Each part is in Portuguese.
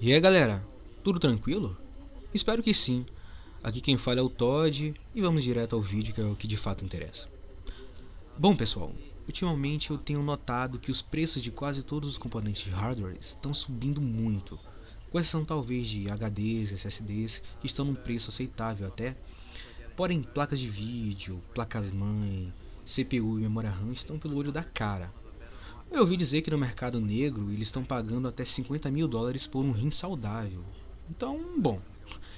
E aí galera, tudo tranquilo? Espero que sim. Aqui quem fala é o Todd e vamos direto ao vídeo que é o que de fato interessa. Bom pessoal, ultimamente eu tenho notado que os preços de quase todos os componentes de hardware estão subindo muito, com exceção talvez de HDs, SSDs que estão num preço aceitável até, porém placas de vídeo, placas-mãe, CPU e memória RAM estão pelo olho da cara. Eu ouvi dizer que no mercado negro eles estão pagando até US$ 50.000 por um rim saudável. Então, bom,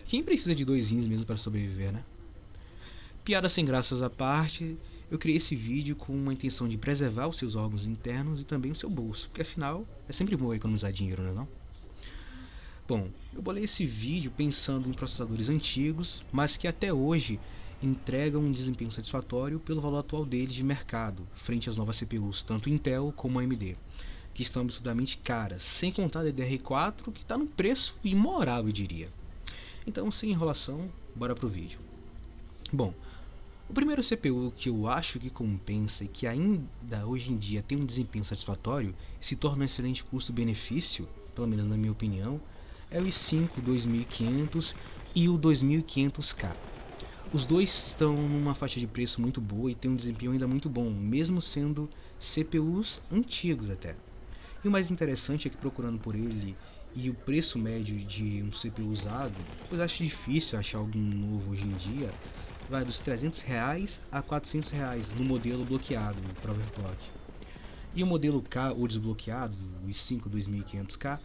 quem precisa de dois rins mesmo para sobreviver, né? Piadas sem graças à parte, eu criei esse vídeo com uma intenção de preservar os seus órgãos internos e também o seu bolso, porque afinal é sempre bom economizar dinheiro, não é não? Bom, eu bolei esse vídeo pensando em processadores antigos, mas que até hoje entregam um desempenho satisfatório pelo valor atual deles de mercado, frente às novas CPUs, tanto Intel como AMD, que estão absurdamente caras, sem contar a DDR4 que está num preço imoral, eu diria. Então, sem enrolação, bora pro vídeo. Bom, o primeiro CPU que eu acho que compensa e que ainda hoje em dia tem um desempenho satisfatório e se torna um excelente custo-benefício, pelo menos na minha opinião, é o i5 2500 e o 2500K. Os dois estão numa faixa de preço muito boa e tem um desempenho ainda muito bom, mesmo sendo CPUs antigos até. E o mais interessante é que procurando por ele e o preço médio de um CPU usado, pois acho difícil achar algum novo hoje em dia, vai dos R$ 300 a R$ 400 no modelo bloqueado para overclock. E o modelo K ou desbloqueado, o i5 2500K,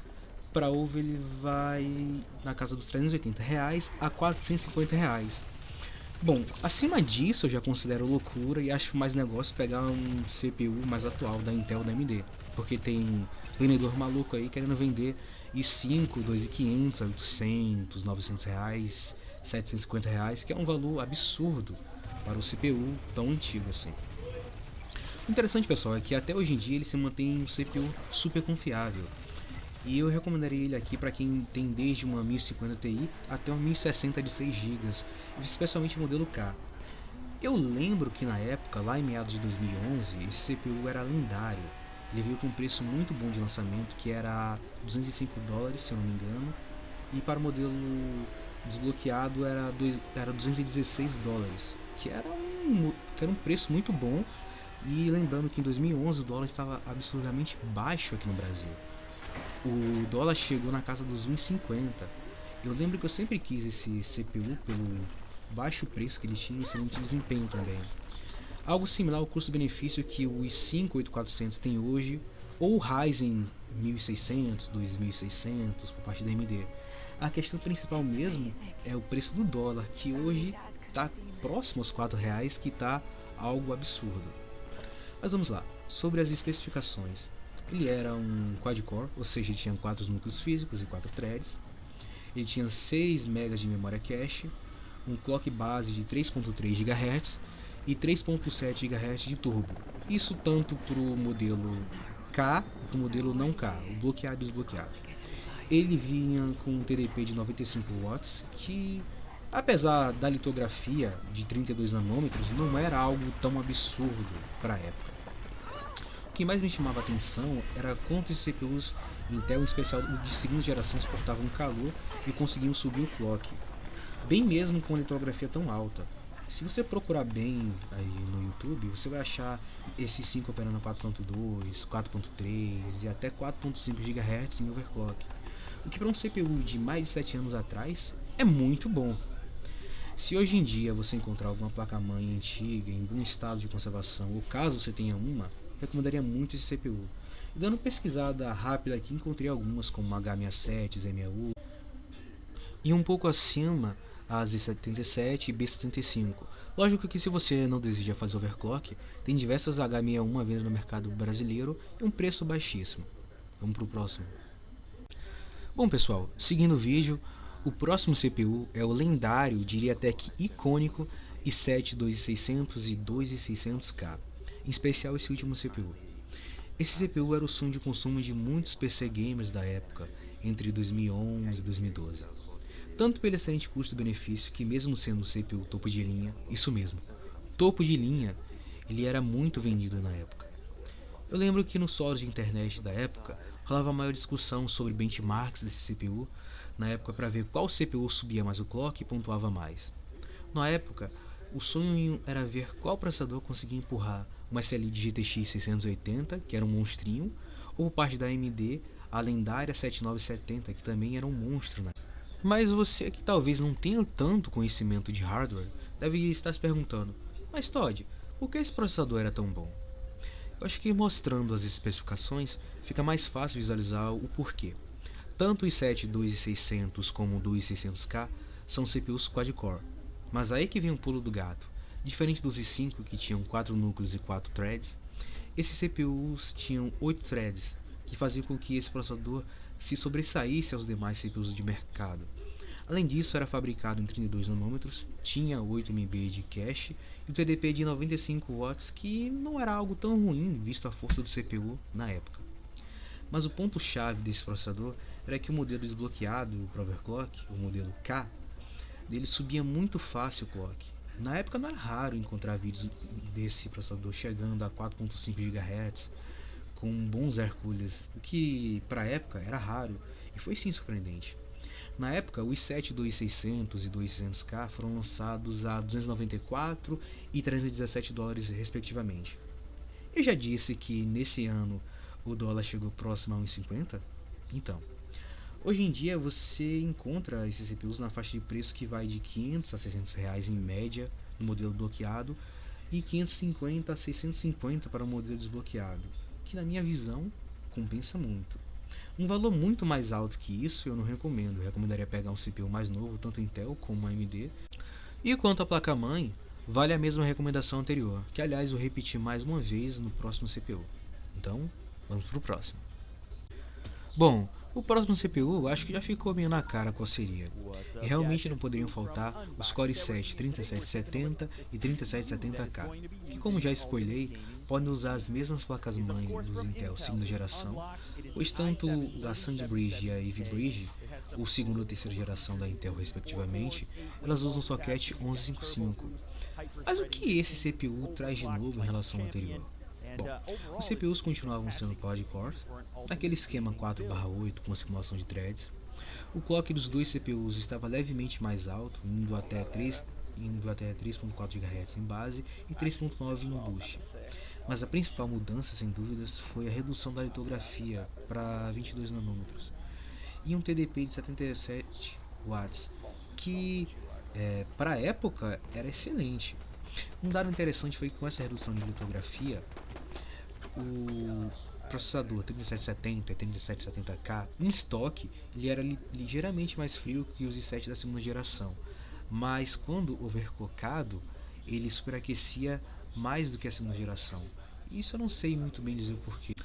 para over ele vai na casa dos R$ 380 a R$ 450. Bom, acima disso eu já considero loucura e acho mais negócio pegar um CPU mais atual da Intel ou da AMD, porque tem vendedor maluco aí querendo vender i5, 2500, 800, R$ 900, R$ 750, que é um valor absurdo para o CPU tão antigo assim. O interessante, pessoal, é que até hoje em dia ele se mantém um CPU super confiável. E eu recomendaria ele aqui para quem tem desde uma 1050 Ti até uma 1060 de 6 GB, especialmente o modelo K. Eu lembro que na época, lá em meados de 2011, esse CPU era lendário. Ele veio com um preço muito bom de lançamento, que era US$ 205, se eu não me engano, e para o modelo desbloqueado era US$ 216, que era um preço muito bom. E lembrando que em 2011 o dólar estava absurdamente baixo aqui no Brasil. O dólar chegou na casa dos 1,50. Eu lembro que eu sempre quis esse CPU pelo baixo preço que ele tinha e excelente desempenho também. Algo similar ao custo-benefício que o i5 8400 tem hoje, ou o Ryzen 1600, 2600 por parte da AMD. A questão principal mesmo é o preço do dólar, que hoje está próximo aos R$ 4, que está algo absurdo. Mas vamos lá, sobre as especificações. Ele era um quad-core, ou seja, tinha 4 núcleos físicos e 4 threads. Ele tinha 6 MB de memória cache, um clock base de 3.3 GHz e 3.7 GHz de turbo. Isso tanto para o modelo K e para o modelo não K, o bloqueado e desbloqueado. Ele vinha com um TDP de 95 watts, que apesar da litografia de 32 nanômetros, não era algo tão absurdo para a época. O que mais me chamava a atenção era quanto esses CPUs Intel, em especial de segunda geração, suportavam calor e conseguiam subir o clock, bem mesmo com a litografia tão alta. Se você procurar bem aí no YouTube, você vai achar esses 5 operando a 4.2, 4.3 e até 4.5 GHz em overclock, o que para um CPU de mais de 7 anos atrás é muito bom. Se hoje em dia você encontrar alguma placa-mãe antiga em bom estado de conservação, ou caso você tenha uma, recomendaria muito esse CPU. E dando pesquisada rápida aqui, encontrei algumas como H67, Z61 e um pouco acima a Z77 e B75. Lógico que se você não deseja fazer overclock, tem diversas H61 à venda no mercado brasileiro e um preço baixíssimo. Vamos para o próximo. Bom pessoal, seguindo o vídeo, o próximo CPU é o lendário, diria até que icônico, i7 2600 e 2600K, em especial esse último CPU. Esse CPU era o sonho de consumo de muitos PC gamers da época, entre 2011 e 2012. Tanto pelo excelente custo-benefício que, mesmo sendo um CPU topo de linha, isso mesmo, topo de linha, ele era muito vendido na época. Eu lembro que nos fóruns de internet da época, rolava maior discussão sobre benchmarks desse CPU na época para ver qual CPU subia mais o clock e pontuava mais. Na época, o sonho era ver qual processador conseguia empurrar uma SLI de GTX 680, que era um monstrinho, ou parte da AMD, a lendária 7970, que também era um monstro. Mas você que talvez não tenha tanto conhecimento de hardware, deve estar se perguntando, mas Todd, por que esse processador era tão bom? Eu acho que mostrando as especificações fica mais fácil visualizar o porquê. Tanto o i7 2600 como o 2600K são CPUs quad-core, mas aí que vem um pulo do gato. Diferente dos i5 que tinham 4 núcleos e 4 threads, esses CPUs tinham 8 threads, que faziam com que esse processador se sobressaísse aos demais CPUs de mercado. Além disso, era fabricado em 32 nanômetros, tinha 8 MB de cache e um TDP de 95 watts, que não era algo tão ruim visto a força do CPU na época. Mas o ponto-chave desse processador era que o modelo desbloqueado para overclock, o modelo K, dele subia muito fácil o clock. Na época não era raro encontrar vídeos desse processador chegando a 4.5 GHz com bons air-coolers, o que para a época era raro e foi sim surpreendente. Na época, o i7 2600 e 2600K foram lançados a 294 e 317 dólares respectivamente. Eu já disse que nesse ano o dólar chegou próximo a 1,50? Então, hoje em dia você encontra esses CPUs na faixa de preço que vai de 500 a 600 reais em média no modelo bloqueado e 550 a 650 para o modelo desbloqueado, que na minha visão compensa muito. Um valor muito mais alto que isso eu não recomendo, eu recomendaria pegar um CPU mais novo, tanto Intel como AMD. E quanto à placa-mãe, vale a mesma recomendação anterior, que aliás eu repeti mais uma vez no próximo CPU. Então, vamos pro próximo. Bom, o próximo CPU acho que já ficou meio na cara qual seria. E realmente não poderiam faltar os Core i7 3770 e 3770K, que como já spoilei, podem usar as mesmas placas-mães dos Intel segunda geração, pois tanto a SandBridge e a Ivy Bridge, ou segunda ou terceira geração da Intel respectivamente, elas usam socket 1155. Mas o que esse CPU traz de novo em relação ao anterior? Bom, os CPUs continuavam sendo quad-cores, naquele esquema 4/8 com simulação de threads. O clock dos dois CPUs estava levemente mais alto, indo até 3.4 GHz em base e 3.9 no boost. Mas a principal mudança, sem dúvidas, foi a redução da litografia para 22 nanômetros e um TDP de 77 watts, que para a época era excelente. Um dado interessante foi que com essa redução de litografia, o processador 3770 e 3770K em estoque ele era ligeiramente mais frio que os i7 da segunda geração, mas quando overclockado ele superaquecia mais do que a segunda geração. Isso eu não sei muito bem dizer o porquê.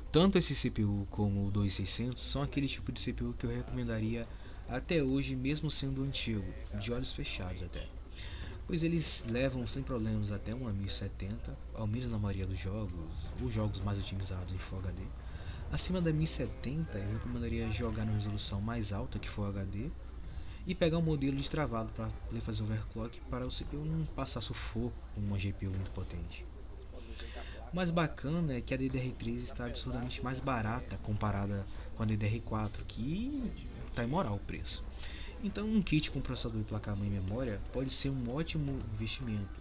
Tanto esse CPU como o 2600 são aquele tipo de CPU que eu recomendaria até hoje, mesmo sendo antigo, de olhos fechados até, pois eles levam sem problemas até uma 1070, ao menos na maioria dos jogos, ou jogos mais otimizados em Full HD. Acima da 1070 eu recomendaria jogar na resolução mais alta que Full HD e pegar um modelo destravado para poder fazer overclock para o CPU não passar sufoco com uma GPU muito potente. O mais bacana é que a DDR3 está absurdamente mais barata comparada com a DDR4, que está imoral o preço. Então um kit com processador e placa-mãe e memória pode ser um ótimo investimento.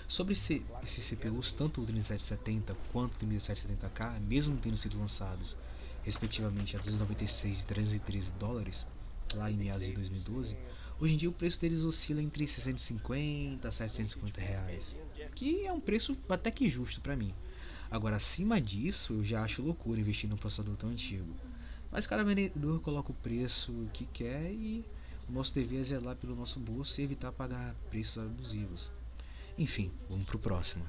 Sobre esses CPUs, tanto o 3770 quanto o 3770K, mesmo tendo sido lançados respectivamente a 296 e 313 dólares, lá em meados de 2012, hoje em dia o preço deles oscila entre 650 a 750 reais, que é um preço até que justo para mim. Agora acima disso eu já acho loucura investir num processador tão antigo, mas cada vendedor coloca o preço que quer e o nosso dever é zelar pelo nosso bolso e evitar pagar preços abusivos. Enfim, vamos pro próximo.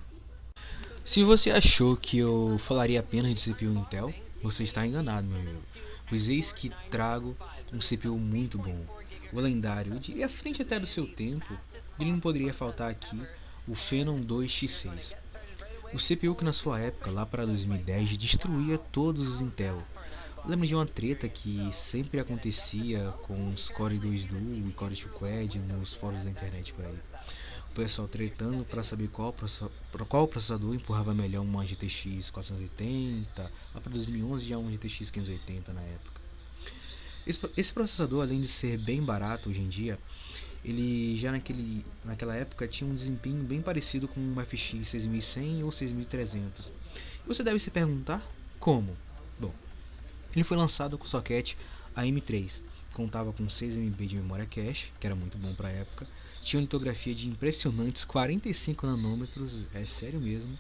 Se você achou que eu falaria apenas de CPU Intel, você está enganado, meu amigo, pois eis que trago um CPU muito bom, o lendário, eu diria à frente até do seu tempo, e não poderia faltar aqui o Phenom 2X6. O CPU que na sua época, lá para 2010, destruía todos os Intel. Eu lembro de uma treta que sempre acontecia com os Core 2 Duo e Core 2 Quad nos fóruns da internet por aí. pessoal tretando para saber qual processador empurrava melhor uma GTX 480, lá para 2011 já um GTX 580 na época. Esse processador, além de ser bem barato hoje em dia, ele já naquela época tinha um desempenho bem parecido com um FX 6100 ou 6300. E você deve se perguntar como? Bom, ele foi lançado com o socket AM3, contava com 6 MB de memória cache, que era muito bom para a época, tinha uma litografia de impressionantes 45 nanômetros, é sério mesmo,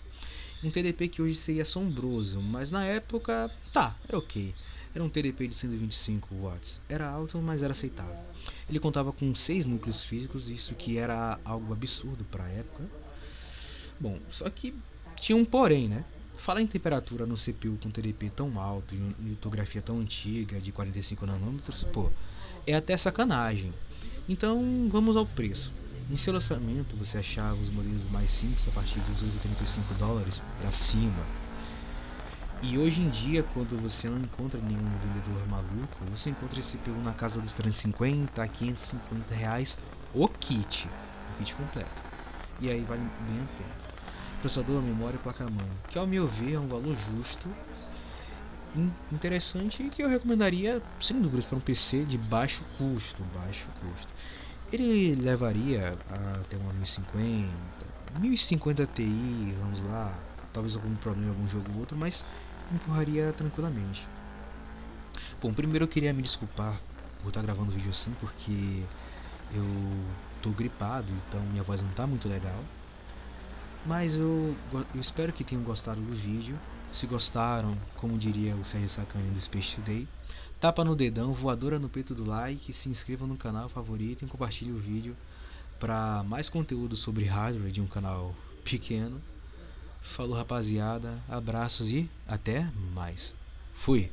um TDP que hoje seria assombroso, mas na época, era ok. Era um TDP de 125 watts. Era alto, mas era aceitável. Ele contava com 6 núcleos físicos, isso que era algo absurdo para a época. Bom, só que tinha um porém, né? Falar em temperatura no CPU com TDP tão alto e litografia tão antiga, de 45 nanômetros, pô, é até sacanagem. Então, vamos ao preço. Em seu lançamento, você achava os modelos mais simples a partir de $235 para cima. E hoje em dia, quando você não encontra nenhum vendedor maluco, você encontra esse CPU na casa dos 350 a 550 reais o kit completo. E aí vale bem a pena. Processador, memória e placa-mãe, que ao meu ver é um valor justo, interessante e que eu recomendaria sem dúvidas para um PC de baixo custo. Ele levaria até uma 1050 Ti, vamos lá, talvez algum problema, algum jogo ou outro, mas empurraria tranquilamente. Bom, primeiro eu queria me desculpar por estar gravando o vídeo assim, porque eu tô gripado, então minha voz não tá muito legal. Mas eu espero que tenham gostado do vídeo. Se gostaram, como diria o Sérgio Sacani do Space Today, tapa no dedão, voadora no peito do like, se inscreva no canal favorito e compartilhe o vídeo para mais conteúdo sobre hardware de um canal pequeno. Falou, rapaziada, abraços e até mais. Fui!